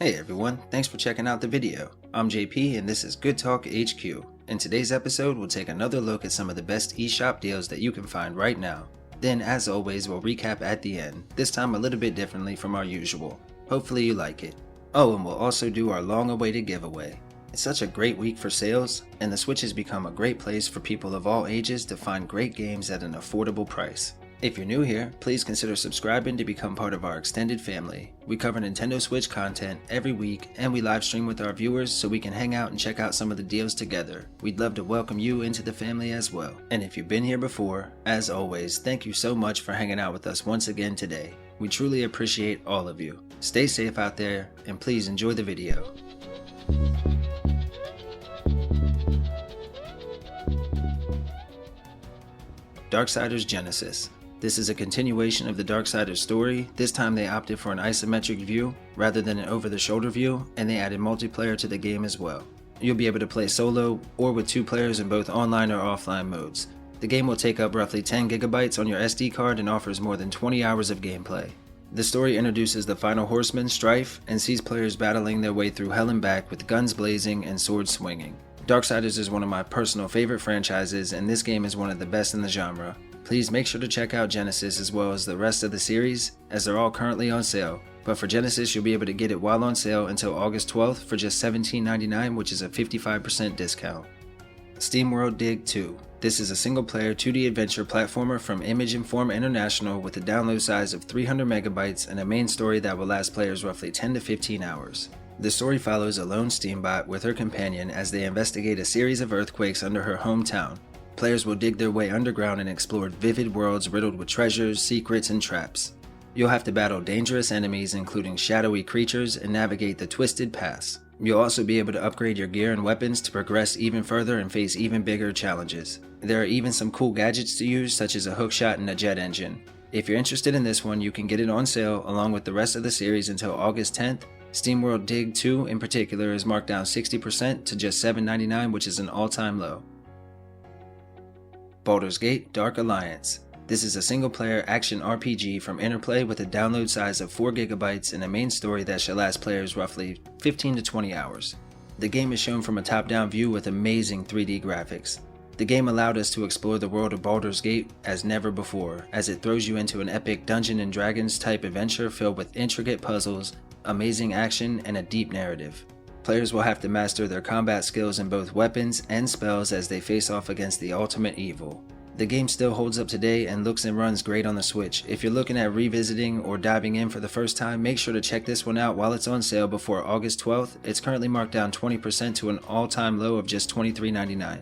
Hey everyone, thanks for checking out the video. I'm JP and this is Good Talk HQ. In today's episode, we'll take another look at some of the best eShop deals that you can find right now. Then, as always, we'll recap at the end, this time a little bit differently from our usual. Hopefully you like it. Oh, and we'll also do our long-awaited giveaway. It's such a great week for sales, and the Switch has become a great place for people of all ages to find great games at an affordable price. If you're new here, please consider subscribing to become part of our extended family. We cover Nintendo Switch content every week, and we live stream with our viewers so we can hang out and check out some of the deals together. We'd love to welcome you into the family as well. And if you've been here before, as always, thank you so much for hanging out with us once again today. We truly appreciate all of you. Stay safe out there, and please enjoy the video. Darksiders Genesis. This is a continuation of the Darksiders story. This time they opted for an isometric view rather than an over-the-shoulder view, and they added multiplayer to the game as well. You'll be able to play solo or with two players in both online or offline modes. The game will take up roughly 10 gigabytes on your SD card and offers more than 20 hours of gameplay. The story introduces the final horseman, Strife, and sees players battling their way through hell and back with guns blazing and swords swinging. Darksiders is one of my personal favorite franchises, and this game is one of the best in the genre. Please make sure to check out Genesis as well as the rest of the series, as they're all currently on sale. But for Genesis, you'll be able to get it while on sale until August 12th for just $17.99, which is a 55% discount. Steamworld Dig 2. This is a single-player 2D adventure platformer from Image & Form International with a download size of 300 megabytes and a main story that will last players roughly 10 to 15 hours. The story follows a lone Steambot with her companion as they investigate a series of earthquakes under her hometown. Players will dig their way underground and explore vivid worlds riddled with treasures, secrets, and traps. You'll have to battle dangerous enemies including shadowy creatures and navigate the twisted paths. You'll also be able to upgrade your gear and weapons to progress even further and face even bigger challenges. There are even some cool gadgets to use, such as a hookshot and a jet engine. If you're interested in this one, you can get it on sale along with the rest of the series until August 10th. Steamworld Dig 2 in particular is marked down 60% to just $7.99, which is an all-time low. Baldur's Gate Dark Alliance. This is a single-player action RPG from Interplay with a download size of 4 gigabytes and a main story that should last players roughly 15 to 20 hours. The game is shown from a top-down view with amazing 3D graphics. The game allowed us to explore the world of Baldur's Gate as never before, as it throws you into an epic Dungeons and Dragons type adventure filled with intricate puzzles, amazing action, and a deep narrative. Players will have to master their combat skills in both weapons and spells as they face off against the ultimate evil. The game still holds up today and looks and runs great on the Switch. If you're looking at revisiting or diving in for the first time, make sure to check this one out while it's on sale before August 12th. It's currently marked down 20% to an all-time low of just $23.99.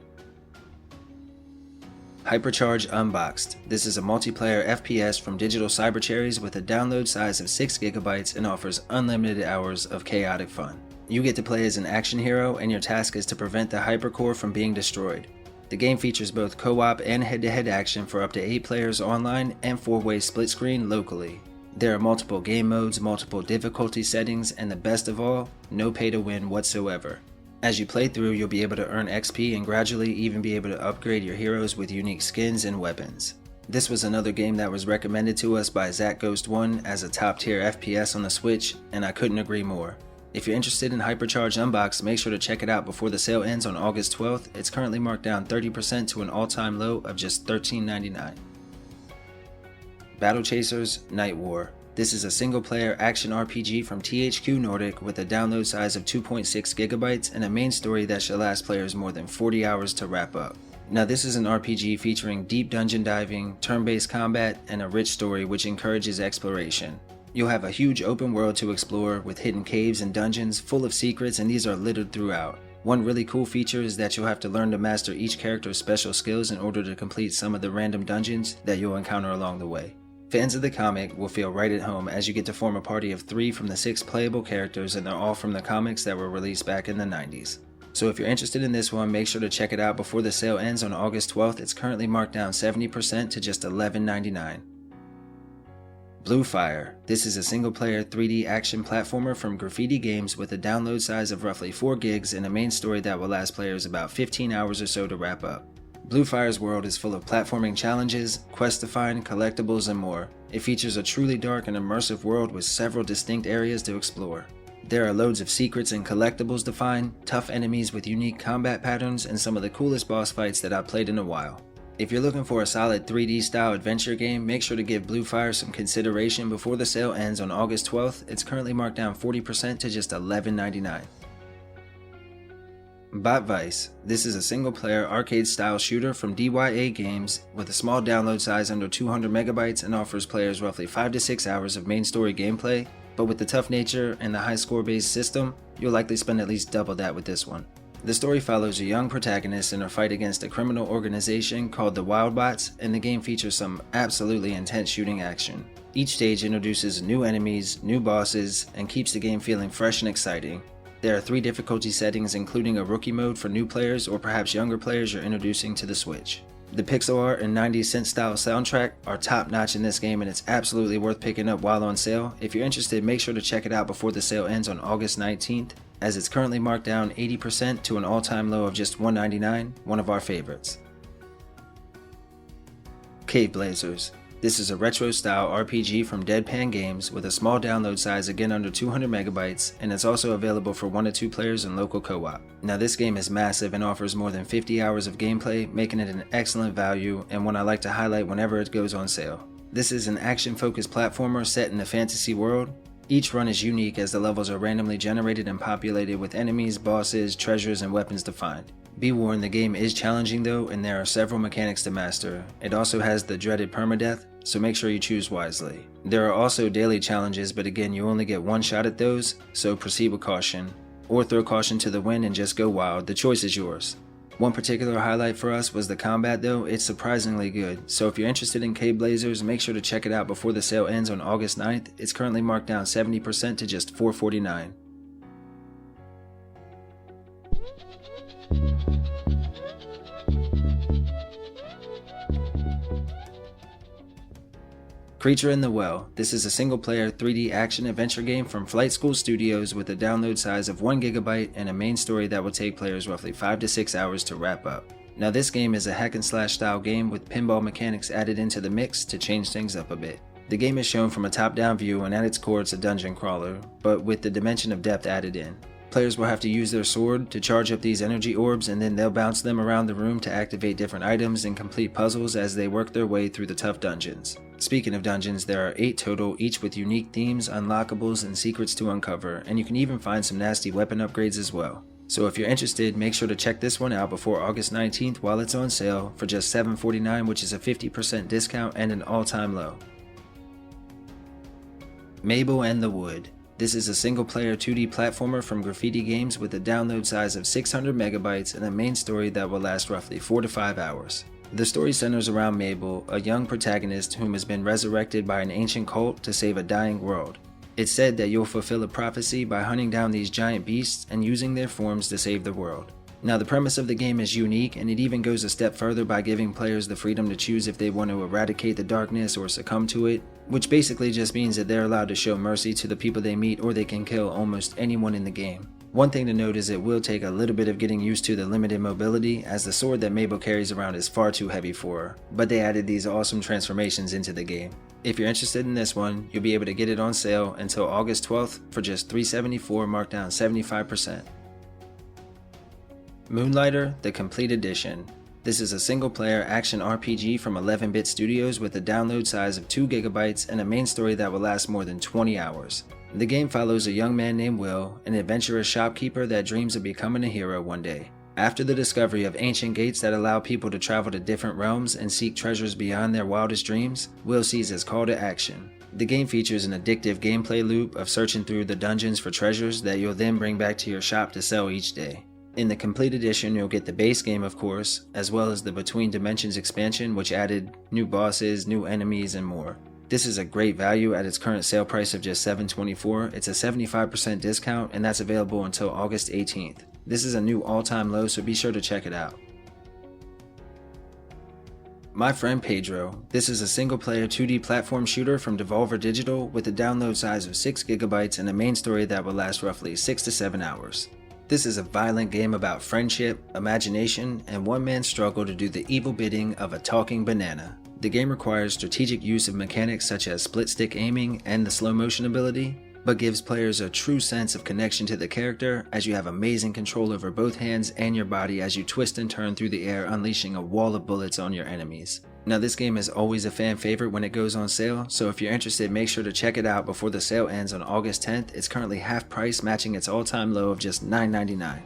HYPERCHARGE Unboxed. This is a multiplayer FPS from Digital Cyber Cherries with a download size of 6 gigabytes and offers unlimited hours of chaotic fun. You get to play as an action hero, and your task is to prevent the hypercore from being destroyed. The game features both co-op and head-to-head action for up to 8 players online and 4-way split screen locally. There are multiple game modes, multiple difficulty settings, and the best of all, no pay to win whatsoever. As you play through, you'll be able to earn XP and gradually even be able to upgrade your heroes with unique skins and weapons. This was another game that was recommended to us by ZachGhost1 as a top tier FPS on the Switch, and I couldn't agree more. If you're interested in HYPERCHARGE Unboxed, make sure to check it out before the sale ends on August 12th. It's currently marked down 30% to an all-time low of just $13.99. Battle Chasers Night War. This is a single-player action RPG from THQ Nordic with a download size of 2.6 gigabytes and a main story that should last players more than 40 hours to wrap up. Now this is an RPG featuring deep dungeon diving, turn-based combat, and a rich story which encourages exploration. You'll have a huge open world to explore with hidden caves and dungeons full of secrets, and these are littered throughout. One really cool feature is that you'll have to learn to master each character's special skills in order to complete some of the random dungeons that you'll encounter along the way. Fans of the comic will feel right at home as you get to form a party of 3 from the 6 playable characters, and they're all from the comics that were released back in the 90s. So if you're interested in this one, make sure to check it out before the sale ends on August 12th. It's currently marked down 70% to just $11.99. Blue Fire. This is a single-player 3D action platformer from Graffiti Games with a download size of roughly 4 gigs and a main story that will last players about 15 hours or so to wrap up. Blue Fire's world is full of platforming challenges, quests to find, collectibles, and more. It features a truly dark and immersive world with several distinct areas to explore. There are loads of secrets and collectibles to find, tough enemies with unique combat patterns, and some of the coolest boss fights that I've played in a while. If you're looking for a solid 3D style adventure game, make sure to give Blue Fire some consideration before the sale ends on August 12th. It's currently marked down 40% to just $11.99. Bot Vice. This is a single-player arcade-style shooter from DYA Games with a small download size under 200 megabytes and offers players roughly 5 to 6 hours of main story gameplay, but with the tough nature and the high score-based system, you'll likely spend at least double that with this one. The story follows a young protagonist in her fight against a criminal organization called the Wildbots, and the game features some absolutely intense shooting action. Each stage introduces new enemies, new bosses, and keeps the game feeling fresh and exciting. There are 3 difficulty settings, including a rookie mode for new players or perhaps younger players you're introducing to the Switch. The pixel art and 90s synth style soundtrack are top notch in this game, and it's absolutely worth picking up while on sale. If you're interested, make sure to check it out before the sale ends on August 19th, as it's currently marked down 80% to an all-time low of just $1.99, one of our favorites. Caveblasers. This is a retro-style RPG from Deadpan Games with a small download size again under 200 megabytes, and it's also available for 1 to 2 players in local co-op. Now this game is massive and offers more than 50 hours of gameplay, making it an excellent value and one I like to highlight whenever it goes on sale. This is an action-focused platformer set in a fantasy world. Each run is unique as the levels are randomly generated and populated with enemies, bosses, treasures, and weapons to find. Be warned, the game is challenging though, and there are several mechanics to master. It also has the dreaded permadeath, so make sure you choose wisely. There are also daily challenges, but again, you only get one shot at those, so proceed with caution. Or throw caution to the wind and just go wild, the choice is yours. One particular highlight for us was the combat though. It's surprisingly good, so if you're interested in Caveblasers, make sure to check it out before the sale ends on August 9th. It's currently marked down 70% to just $4.49. Creature in the Well. This is a single-player 3D action-adventure game from Flight School Studios with a download size of 1 GB and a main story that will take players roughly 5 to 6 hours to wrap up. Now this game is a hack-and-slash style game with pinball mechanics added into the mix to change things up a bit. The game is shown from a top-down view, and at its core it's a dungeon crawler, but with the dimension of depth added in. Players will have to use their sword to charge up these energy orbs, and then they'll bounce them around the room to activate different items and complete puzzles as they work their way through the tough dungeons. Speaking of dungeons, there are 8 total, each with unique themes, unlockables, and secrets to uncover, and you can even find some nasty weapon upgrades as well. So if you're interested, make sure to check this one out before August 19th while it's on sale for just $7.49, which is a 50% discount and an all-time low. Mable and the Wood. This is a single-player 2D platformer from Graffiti Games with a download size of 600 megabytes and a main story that will last roughly 4 to 5 hours. The story centers around Mable, a young protagonist whom has been resurrected by an ancient cult to save a dying world. It's said that you'll fulfill a prophecy by hunting down these giant beasts and using their forms to save the world. Now the premise of the game is unique, and it even goes a step further by giving players the freedom to choose if they want to eradicate the darkness or succumb to it, which basically just means that they're allowed to show mercy to the people they meet, or they can kill almost anyone in the game. One thing to note is it will take a little bit of getting used to the limited mobility, as the sword that Mable carries around is far too heavy for her, but they added these awesome transformations into the game. If you're interested in this one, you'll be able to get it on sale until August 12th for just $374, marked down 75%. Moonlighter, the Complete Edition. This is a single-player action RPG from 11-bit studios with a download size of 2 GB and a main story that will last more than 20 hours. The game follows a young man named Will, an adventurous shopkeeper that dreams of becoming a hero one day. After the discovery of ancient gates that allow people to travel to different realms and seek treasures beyond their wildest dreams, Will sees his call to action. The game features an addictive gameplay loop of searching through the dungeons for treasures that you'll then bring back to your shop to sell each day. In the Complete Edition, you'll get the base game, of course, as well as the Between Dimensions expansion, which added new bosses, new enemies, and more. This is a great value at its current sale price of just $7.24. It's a 75% discount, and that's available until August 18th. This is a new all-time low, so be sure to check it out. My Friend Pedro. This is a single-player 2D platform shooter from Devolver Digital with a download size of 6 GB and a main story that will last roughly 6 to 7 hours. This is a violent game about friendship, imagination, and one man's struggle to do the evil bidding of a talking banana. The game requires strategic use of mechanics such as split-stick aiming and the slow motion ability. but gives players a true sense of connection to the character as you have amazing control over both hands and your body as you twist and turn through the air, unleashing a wall of bullets on your enemies. Now this game is always a fan favorite when it goes on sale, so if you're interested, make sure to check it out before the sale ends on August 10th. It's currently half price, matching its all-time low of just $9.99.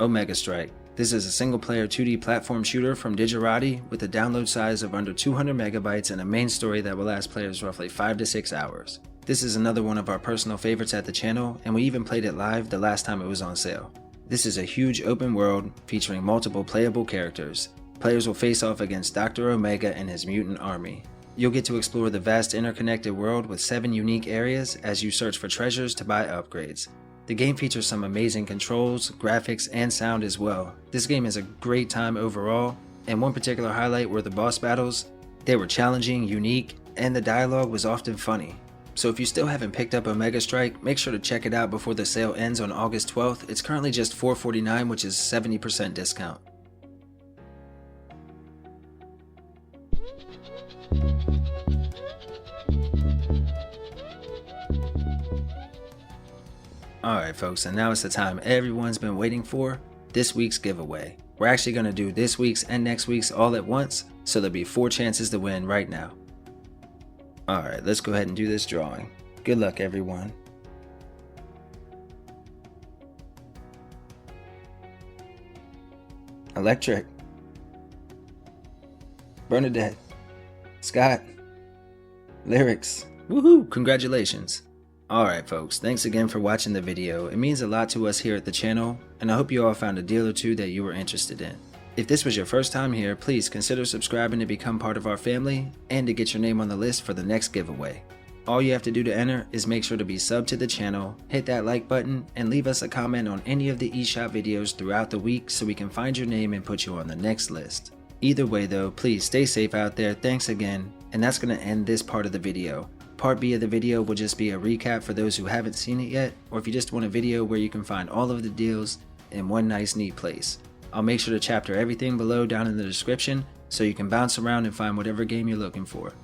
Omega Strike. This is a single-player 2D platform shooter from Digerati with a download size of under 200 megabytes and a main story that will last players roughly 5 to 6 hours. This is another one of our personal favorites at the channel, and we even played it live the last time it was on sale. This is a huge open world featuring multiple playable characters. Players will face off against Dr. Omega and his mutant army. You'll get to explore the vast interconnected world with 7 unique areas as you search for treasures to buy upgrades. The game features some amazing controls, graphics, and sound as well. This game is a great time overall, and one particular highlight were the boss battles. They were challenging, unique, and the dialogue was often funny. So if you still haven't picked up Omega Strike, make sure to check it out before the sale ends on August 12th. It's currently just $4.49, which is 70% discount. Alright folks, and now it's the time everyone's been waiting for, this week's giveaway. We're actually going to do this week's and next week's all at once, so there'll be 4 chances to win right now. Alright, let's go ahead and do this drawing. Good luck everyone. Electric, Bernadette, Scott, Lyrics. Woohoo! Congratulations! Alright folks, thanks again for watching the video. It means a lot to us here at the channel, and I hope you all found a deal or two that you were interested in. If this was your first time here, please consider subscribing to become part of our family and to get your name on the list for the next giveaway. All you have to do to enter is make sure to be subbed to the channel, hit that like button, and leave us a comment on any of the eShop videos throughout the week so we can find your name and put you on the next list. Either way though, please stay safe out there, thanks again, and that's going to end this part of the video. Part B of the video will just be a recap for those who haven't seen it yet, or if you just want a video where you can find all of the deals in one nice neat place. I'll make sure to chapter everything below down in the description so you can bounce around and find whatever game you're looking for.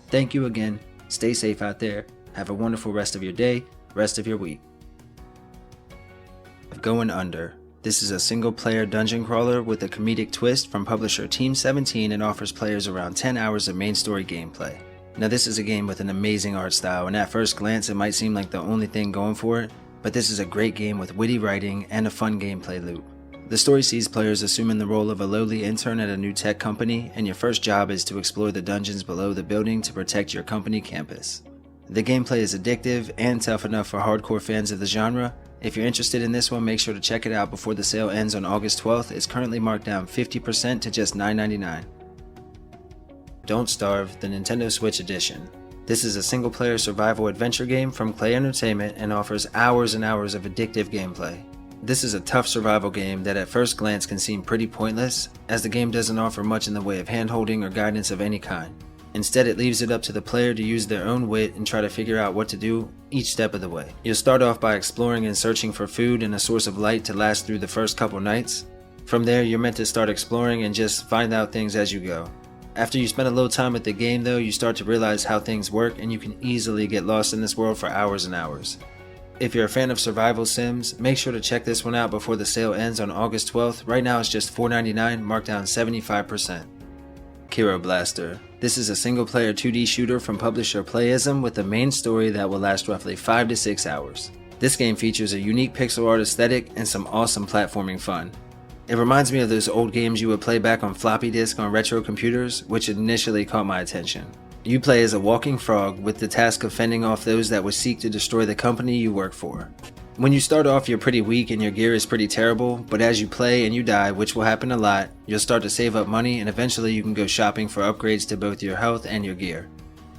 Thank you again, stay safe out there, have a wonderful rest of your day, rest of your week. Going Under. This is a single player dungeon crawler with a comedic twist from publisher Team 17 and offers players around 10 hours of main story gameplay. Now this is a game with an amazing art style, and at first glance it might seem like the only thing going for it, but this is a great game with witty writing and a fun gameplay loop. The story sees players assuming the role of a lowly intern at a new tech company, and your first job is to explore the dungeons below the building to protect your company campus. The gameplay is addictive and tough enough for hardcore fans of the genre. If you're interested in this one, make sure to check it out before the sale ends on August 12th. It's currently marked down 50% to just $9.99. Don't Starve, the Nintendo Switch Edition. This is a single-player survival adventure game from Clay Entertainment and offers hours and hours of addictive gameplay. This is a tough survival game that at first glance can seem pretty pointless, as the game doesn't offer much in the way of hand-holding or guidance of any kind. Instead, it leaves it up to the player to use their own wit and try to figure out what to do each step of the way. You'll start off by exploring and searching for food and a source of light to last through the first couple nights. From there, you're meant to start exploring and just find out things as you go. After you spend a little time with the game though, you start to realize how things work and you can easily get lost in this world for hours and hours. If you're a fan of survival sims, make sure to check this one out before the sale ends on August 12th. Right now it's just $4.99, marked down 75%. Kero Blaster. This is a single player 2D shooter from publisher Playism with a main story that will last roughly 5 to 6 hours. This game features a unique pixel art aesthetic and some awesome platforming fun. It reminds me of those old games you would play back on floppy disk on retro computers, which initially caught my attention. You play as a walking frog with the task of fending off those that would seek to destroy the company you work for. When you start off, you're pretty weak and your gear is pretty terrible, but as you play and you die, which will happen a lot, you'll start to save up money and eventually you can go shopping for upgrades to both your health and your gear.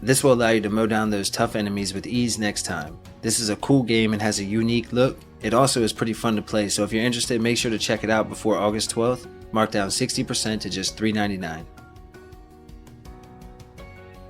This will allow you to mow down those tough enemies with ease next time. This is a cool game and has a unique look. It also is pretty fun to play, so if you're interested, make sure to check it out before August 12th, marked down 60% to just $3.99.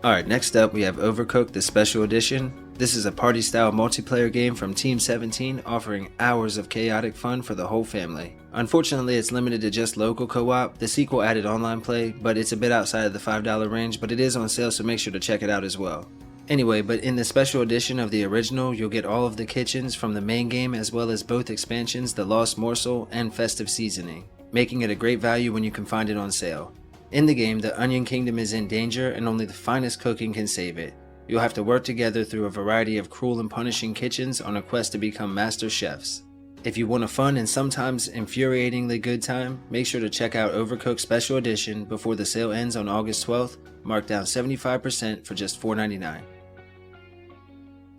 Alright, next up we have Overcooked, the Special Edition. This is a party-style multiplayer game from Team 17, offering hours of chaotic fun for the whole family. Unfortunately, it's limited to just local co-op. The sequel added online play, but it's a bit outside of the $5 range, but it is on sale, so make sure to check it out as well. Anyway, but in the special edition of the original, you'll get all of the kitchens from the main game as well as both expansions, The Lost Morsel and Festive Seasoning, making it a great value when you can find it on sale. In the game, the Onion Kingdom is in danger and only the finest cooking can save it. You'll have to work together through a variety of cruel and punishing kitchens on a quest to become master chefs. If you want a fun and sometimes infuriatingly good time, make sure to check out Overcooked Special Edition before the sale ends on August 12th, marked down 75% for just $4.99.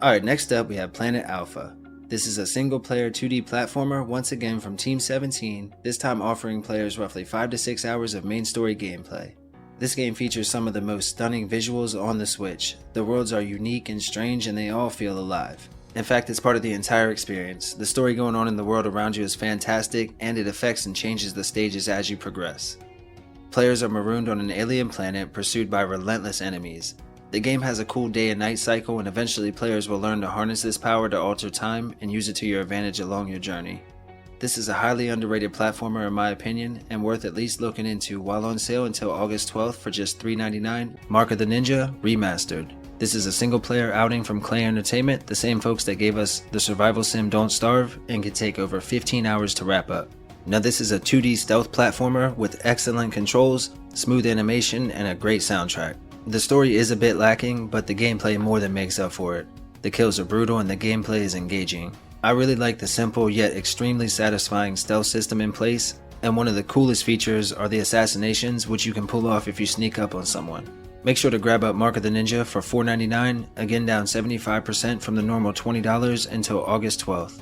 Alright, next up we have Planet Alpha. This is a single player 2D platformer once again from Team 17, this time offering players roughly 5 to 6 hours of main story gameplay. This game features some of the most stunning visuals on the Switch. The worlds are unique and strange and they all feel alive. In fact, it's part of the entire experience. The story going on in the world around you is fantastic and it affects and changes the stages as you progress. Players are marooned on an alien planet pursued by relentless enemies. The game has a cool day and night cycle and eventually players will learn to harness this power to alter time and use it to your advantage along your journey. This is a highly underrated platformer in my opinion and worth at least looking into while on sale until August 12th for just $3.99, Mark of the Ninja Remastered. This is a single player outing from Clay Entertainment, the same folks that gave us the survival sim Don't Starve and can take over 15 hours to wrap up. Now this is a 2D stealth platformer with excellent controls, smooth animation and a great soundtrack. The story is a bit lacking, but the gameplay more than makes up for it. The kills are brutal and the gameplay is engaging. I really like the simple yet extremely satisfying stealth system in place, and one of the coolest features are the assassinations which you can pull off if you sneak up on someone. Make sure to grab up Mark of the Ninja for $4.99, again down 75% from the normal $20 until August 12th.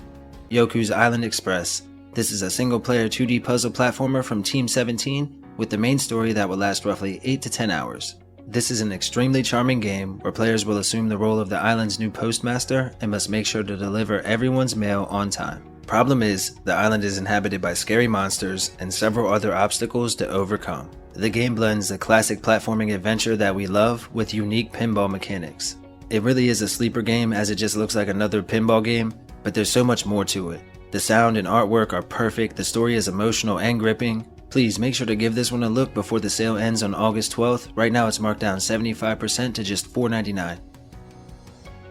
Yoku's Island Express. This is a single player 2D puzzle platformer from Team 17 with the main story that will last roughly 8 to 10 hours. This is an extremely charming game where players will assume the role of the island's new postmaster and must make sure to deliver everyone's mail on time. Problem is, the island is inhabited by scary monsters and several other obstacles to overcome. The game blends the classic platforming adventure that we love with unique pinball mechanics. It really is a sleeper game as it just looks like another pinball game, but there's so much more to it. The sound and artwork are perfect, the story is emotional and gripping. Please make sure to give this one a look before the sale ends on August 12th. Right now it's marked down 75% to just $4.99.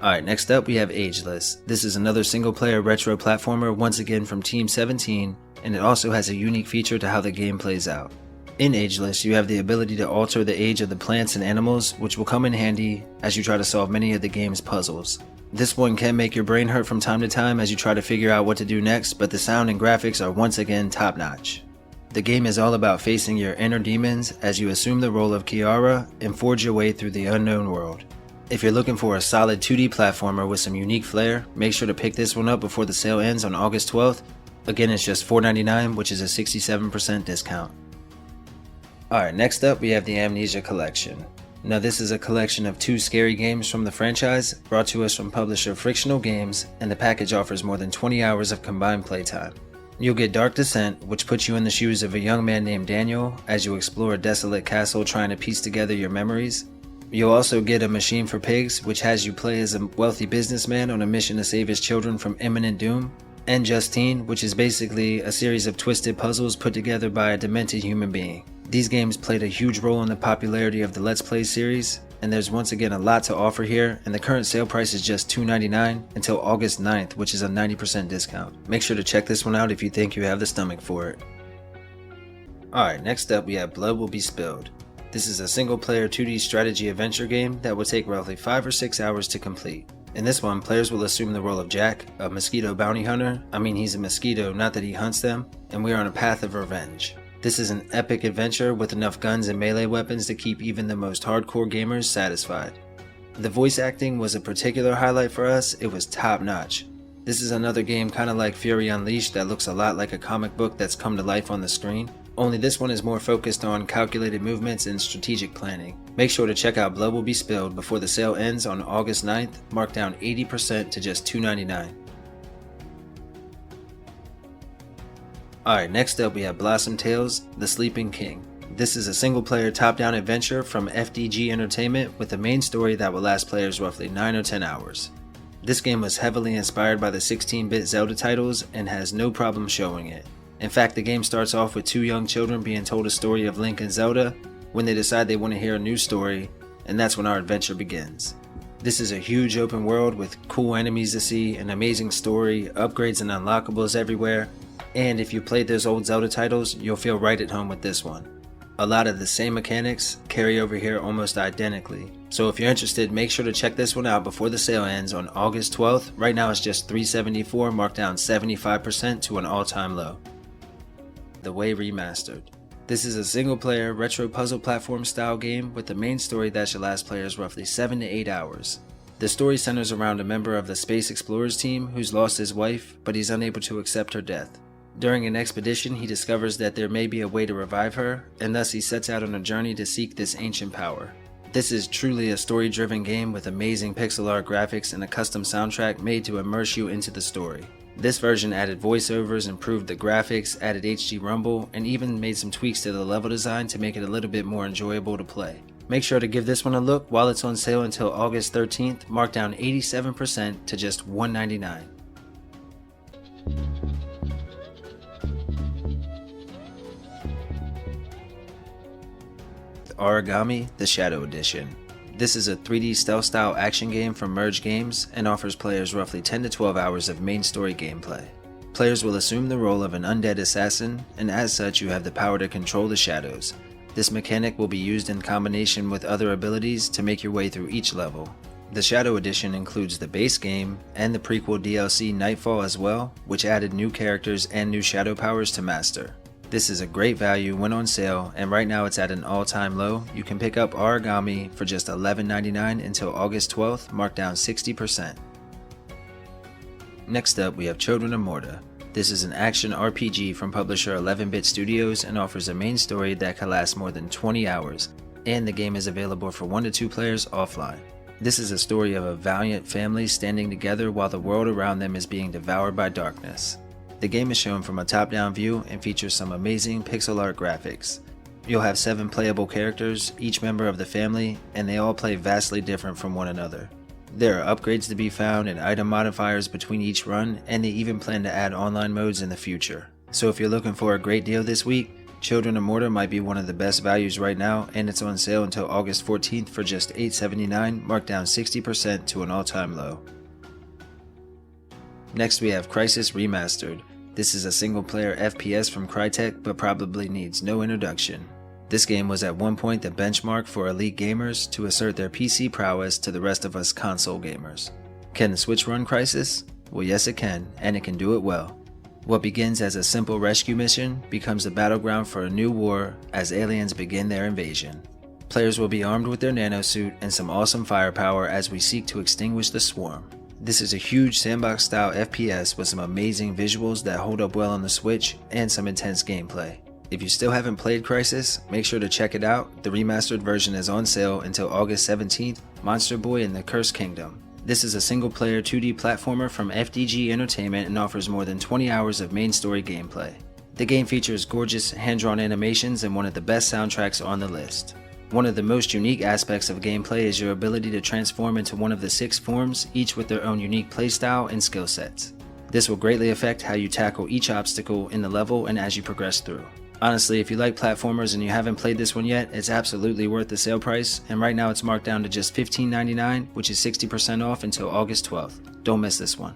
Alright, next up we have Ageless. This is another single player retro platformer once again from Team 17, and it also has a unique feature to how the game plays out. In Ageless, you have the ability to alter the age of the plants and animals, which will come in handy as you try to solve many of the game's puzzles. This one can make your brain hurt from time to time as you try to figure out what to do next, but the sound and graphics are once again top notch. The game is all about facing your inner demons as you assume the role of Kiara and forge your way through the unknown world. If you're looking for a solid 2D platformer with some unique flair, make sure to pick this one up before the sale ends on August 12th. Again, it's just $4.99, which is a 67% discount. Alright, next up we have the Amnesia Collection. Now this is a collection of 2 scary games from the franchise, brought to us from publisher Frictional Games, and the package offers more than 20 hours of combined playtime. You'll get Dark Descent, which puts you in the shoes of a young man named Daniel as you explore a desolate castle trying to piece together your memories. You'll also get A Machine for Pigs, which has you play as a wealthy businessman on a mission to save his children from imminent doom. And Justine, which is basically a series of twisted puzzles put together by a demented human being. These games played a huge role in the popularity of the Let's Play series, and there's once again a lot to offer here, and the current sale price is just $2.99 until August 9th, which is a 90% discount. Make sure to check this one out if you think you have the stomach for it. Alright, next up we have Blood Will Be Spilled. This is a single player 2D strategy adventure game that will take roughly 5 or 6 hours to complete. In this one, players will assume the role of Jack, a mosquito bounty hunter. I mean, he's a mosquito, not that he hunts them, and we are on a path of revenge. This is an epic adventure with enough guns and melee weapons to keep even the most hardcore gamers satisfied. The voice acting was a particular highlight for us, it was top notch. This is another game kinda like Fury Unleashed that looks a lot like a comic book that's come to life on the screen, only this one is more focused on calculated movements and strategic planning. Make sure to check out Blood Will Be Spilled before the sale ends on August 9th, marked down 80% to just $2.99. Alright, next up we have Blossom Tales, The Sleeping King. This is a single player top-down adventure from FDG Entertainment with a main story that will last players roughly 9 or 10 hours. This game was heavily inspired by the 16-bit Zelda titles and has no problem showing it. In fact, the game starts off with 2 young children being told a story of Link and Zelda when they decide they want to hear a new story, and that's when our adventure begins. This is a huge open world with cool enemies to see, an amazing story, upgrades and unlockables everywhere, and if you played those old Zelda titles, you'll feel right at home with this one. A lot of the same mechanics carry over here almost identically, so if you're interested, make sure to check this one out before the sale ends on August 12th. Right now it's just $374, marked down 75% to an all-time low. The Way Remastered. This is a single-player, retro puzzle platform style game with the main story that should last players roughly 7 to 8 hours. The story centers around a member of the Space Explorers team who's lost his wife, but he's unable to accept her death. During an expedition, he discovers that there may be a way to revive her, and thus he sets out on a journey to seek this ancient power. This is truly a story-driven game with amazing pixel art graphics and a custom soundtrack made to immerse you into the story. This version added voiceovers, improved the graphics, added HD rumble, and even made some tweaks to the level design to make it a little bit more enjoyable to play. Make sure to give this one a look while it's on sale until August 13th, marked down 87% to just $199. Aragami, the Shadow Edition. This is a 3D stealth style action game from Merge Games and offers players roughly 10 to 12 hours of main story gameplay. Players will assume the role of an undead assassin, and as such you have the power to control the shadows. This mechanic will be used in combination with other abilities to make your way through each level. The Shadow Edition includes the base game and the prequel DLC Nightfall as well, which added new characters and new shadow powers to master. This is a great value when on sale, and right now it's at an all-time low. You can pick up Aragami for just $11.99 until August 12th, marked down 60%. Next up, we have Children of Morta. This is an action RPG from publisher 11-Bit Studios and offers a main story that can last more than 20 hours, and the game is available for 1 to 2 players offline. This is a story of a valiant family standing together while the world around them is being devoured by darkness. The game is shown from a top-down view and features some amazing pixel art graphics. You'll have 7 playable characters, each member of the family, and they all play vastly different from one another. There are upgrades to be found and item modifiers between each run, and they even plan to add online modes in the future. So if you're looking for a great deal this week, Children of Morta might be one of the best values right now, and it's on sale until August 14th for just $8.79, marked down 60% to an all-time low. Next we have Crysis Remastered. This is a single-player FPS from Crytek, but probably needs no introduction. This game was at one point the benchmark for elite gamers to assert their PC prowess to the rest of us console gamers. Can the Switch run Crysis? Well, yes it can, and it can do it well. What begins as a simple rescue mission becomes the battleground for a new war as aliens begin their invasion. Players will be armed with their nanosuit and some awesome firepower as we seek to extinguish the swarm. This is a huge sandbox-style FPS with some amazing visuals that hold up well on the Switch and some intense gameplay. If you still haven't played Crysis, make sure to check it out. The remastered version is on sale until August 17th, Monster Boy and the Cursed Kingdom. This is a single-player 2D platformer from FDG Entertainment and offers more than 20 hours of main story gameplay. The game features gorgeous hand-drawn animations and one of the best soundtracks on the list. One of the most unique aspects of gameplay is your ability to transform into one of the 6 forms, each with their own unique playstyle and skill sets. This will greatly affect how you tackle each obstacle in the level and as you progress through. Honestly, if you like platformers and you haven't played this one yet, it's absolutely worth the sale price, and right now it's marked down to just $15.99, which is 60% off until August 12th. Don't miss this one.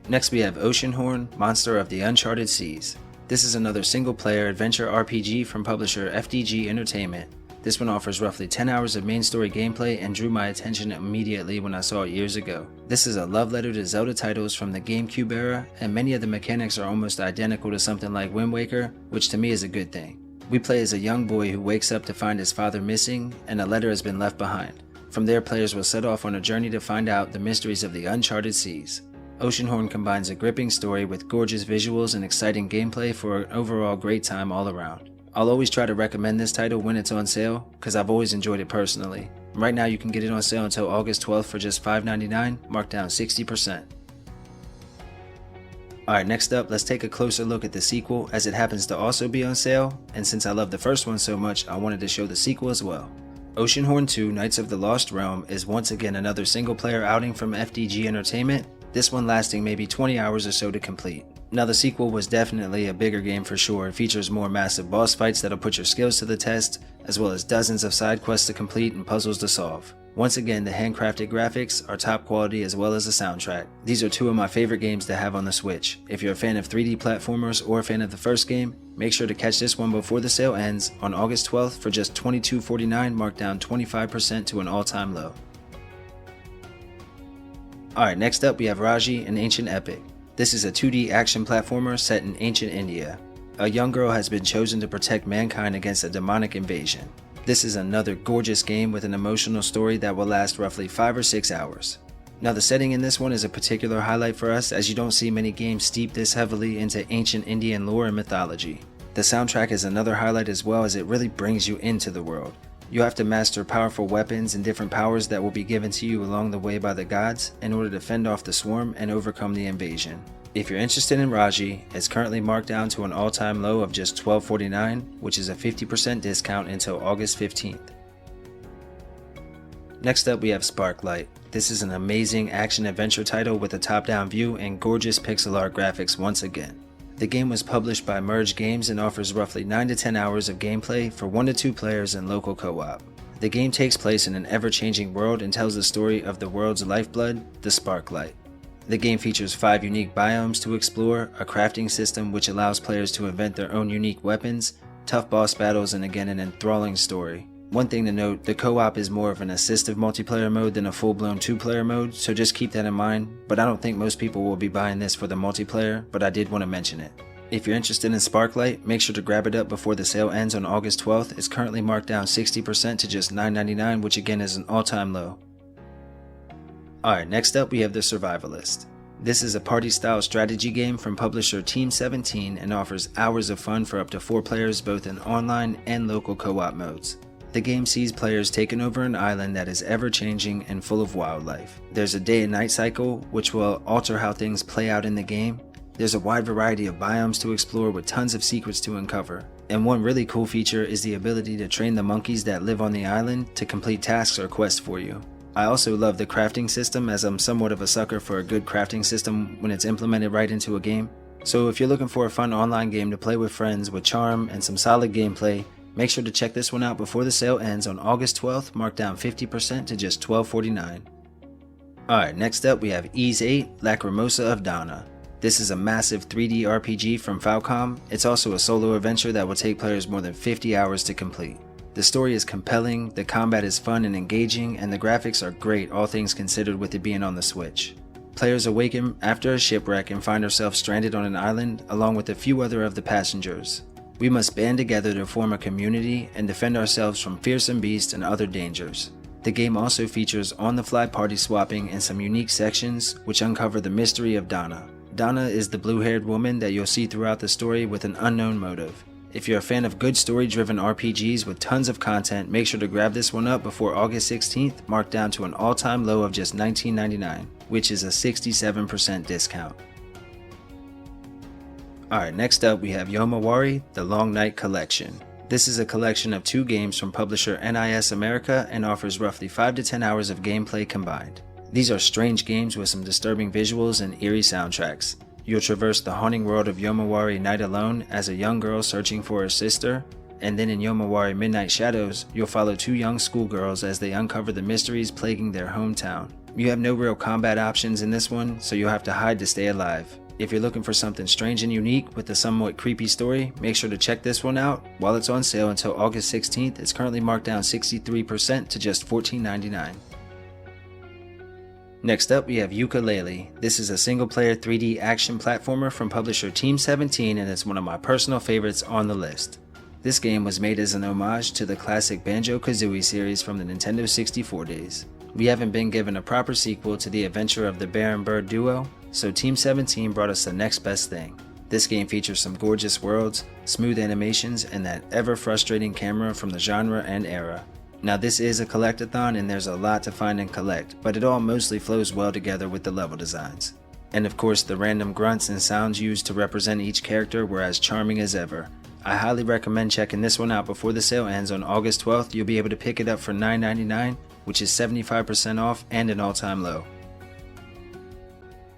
Next we have Oceanhorn, Monster of the Uncharted Seas. This is another single-player adventure RPG from publisher FDG Entertainment. This one offers roughly 10 hours of main story gameplay and drew my attention immediately when I saw it years ago. This is a love letter to Zelda titles from the GameCube era, and many of the mechanics are almost identical to something like Wind Waker, which to me is a good thing. We play as a young boy who wakes up to find his father missing, and a letter has been left behind. From there, players will set off on a journey to find out the mysteries of the uncharted seas. Oceanhorn combines a gripping story with gorgeous visuals and exciting gameplay for an overall great time all around. I'll always try to recommend this title when it's on sale, because I've always enjoyed it personally. Right now you can get it on sale until August 12th for just $5.99, marked down 60%. Alright, next up, let's take a closer look at the sequel, as it happens to also be on sale, and since I love the first one so much, I wanted to show the sequel as well. Oceanhorn 2 Knights of the Lost Realm is once again another single player outing from FDG Entertainment, this one lasting maybe 20 hours or so to complete. Now the sequel was definitely a bigger game for sure. It features more massive boss fights that'll put your skills to the test, as well as dozens of side quests to complete and puzzles to solve. Once again, the handcrafted graphics are top quality as well as the soundtrack. These are two of my favorite games to have on the Switch. If you're a fan of 3D platformers or a fan of the first game, make sure to catch this one before the sale ends on August 12th for just $22.49, marked down 25% to an all-time low. Alright, next up we have Raji, an ancient epic. This is a 2D action platformer set in ancient India. A young girl has been chosen to protect mankind against a demonic invasion. This is another gorgeous game with an emotional story that will last roughly 5 or 6 hours. Now the setting in this one is a particular highlight for us, as you don't see many games steep this heavily into ancient Indian lore and mythology. The soundtrack is another highlight as well, as it really brings you into the world. You have to master powerful weapons and different powers that will be given to you along the way by the gods in order to fend off the swarm and overcome the invasion. If you're interested in Raji, it's currently marked down to an all-time low of just $12.49, which is a 50% discount until August 15th. Next up we have Sparklite. This is an amazing action-adventure title with a top-down view and gorgeous pixel art graphics once again. The game was published by Merge Games and offers roughly 9 to 10 hours of gameplay for 1 to 2 players in local co-op. The game takes place in an ever-changing world and tells the story of the world's lifeblood, the Sparklite. The game features 5 unique biomes to explore, a crafting system which allows players to invent their own unique weapons, tough boss battles, and again an enthralling story. One thing to note, the co-op is more of an assistive multiplayer mode than a full-blown 2-player mode, so just keep that in mind, but I don't think most people will be buying this for the multiplayer, but I did want to mention it. If you're interested in Sparklite, make sure to grab it up before the sale ends on August 12th. It's currently marked down 60% to just $9.99, which again is an all-time low. Alright, next up we have the Survivalists. This is a party-style strategy game from publisher Team 17 and offers hours of fun for up to 4 players both in online and local co-op modes. The game sees players taking over an island that is ever-changing and full of wildlife. There's a day and night cycle which will alter how things play out in the game. There's a wide variety of biomes to explore with tons of secrets to uncover. And one really cool feature is the ability to train the monkeys that live on the island to complete tasks or quests for you. I also love the crafting system, as I'm somewhat of a sucker for a good crafting system when it's implemented right into a game. So if you're looking for a fun online game to play with friends with charm and some solid gameplay, make sure to check this one out before the sale ends on August 12th, marked down 50% to just $12.49. Alright, next up we have Ys 8, Lacramosa of Dana. This is a massive 3D RPG from Falcom. It's also a solo adventure that will take players more than 50 hours to complete. The story is compelling, the combat is fun and engaging, and the graphics are great, all things considered, with it being on the Switch. Players awaken after a shipwreck and find ourselves stranded on an island along with a few other of the passengers. We must band together to form a community and defend ourselves from fearsome beasts and other dangers. The game also features on-the-fly party swapping and some unique sections which uncover the mystery of Dana. Dana is the blue-haired woman that you'll see throughout the story with an unknown motive. If you're a fan of good story-driven RPGs with tons of content, make sure to grab this one up before August 16th, marked down to an all-time low of just $19.99, which is a 67% discount. Alright, next up we have Yomawari, the Long Night Collection. This is a collection of 2 games from publisher NIS America and offers roughly 5 to 10 hours of gameplay combined. These are strange games with some disturbing visuals and eerie soundtracks. You'll traverse the haunting world of Yomawari Night Alone as a young girl searching for her sister, and then in Yomawari Midnight Shadows, you'll follow 2 young schoolgirls as they uncover the mysteries plaguing their hometown. You have no real combat options in this one, so you'll have to hide to stay alive. If you're looking for something strange and unique with a somewhat creepy story, make sure to check this one out. While it's on sale until August 16th, it's currently marked down 63% to just $14.99. Next up we have Yooka-Laylee. This is a single-player 3D action platformer from publisher Team 17 and it's one of my personal favorites on the list. This game was made as an homage to the classic Banjo-Kazooie series from the Nintendo 64 days. We haven't been given a proper sequel to the adventure of the bear and bird duo, so Team 17 brought us the next best thing. This game features some gorgeous worlds, smooth animations, and that ever-frustrating camera from the genre and era. Now this is a collectathon and there's a lot to find and collect, but it all mostly flows well together with the level designs. And of course the random grunts and sounds used to represent each character were as charming as ever. I highly recommend checking this one out before the sale ends on August 12th. You'll be able to pick it up for $9.99, which is 75% off and an all-time low.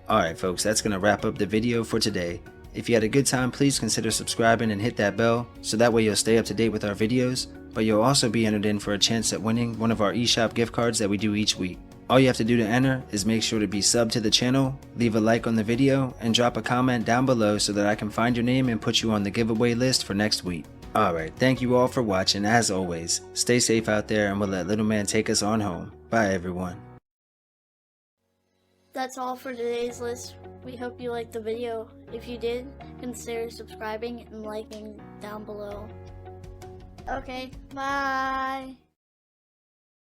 Alright folks, that's going to wrap up the video for today. If you had a good time, please consider subscribing and hit that bell so that way you'll stay up to date with our videos, but you'll also be entered in for a chance at winning one of our eShop gift cards that we do each week. All you have to do to enter is make sure to be subbed to the channel, leave a like on the video, and drop a comment down below so that I can find your name and put you on the giveaway list for next week. Alright, thank you all for watching. As always, stay safe out there and we'll let little man take us on home. Bye everyone. That's all for today's list. We hope you liked the video. If you did, consider subscribing and liking down below. Okay, bye!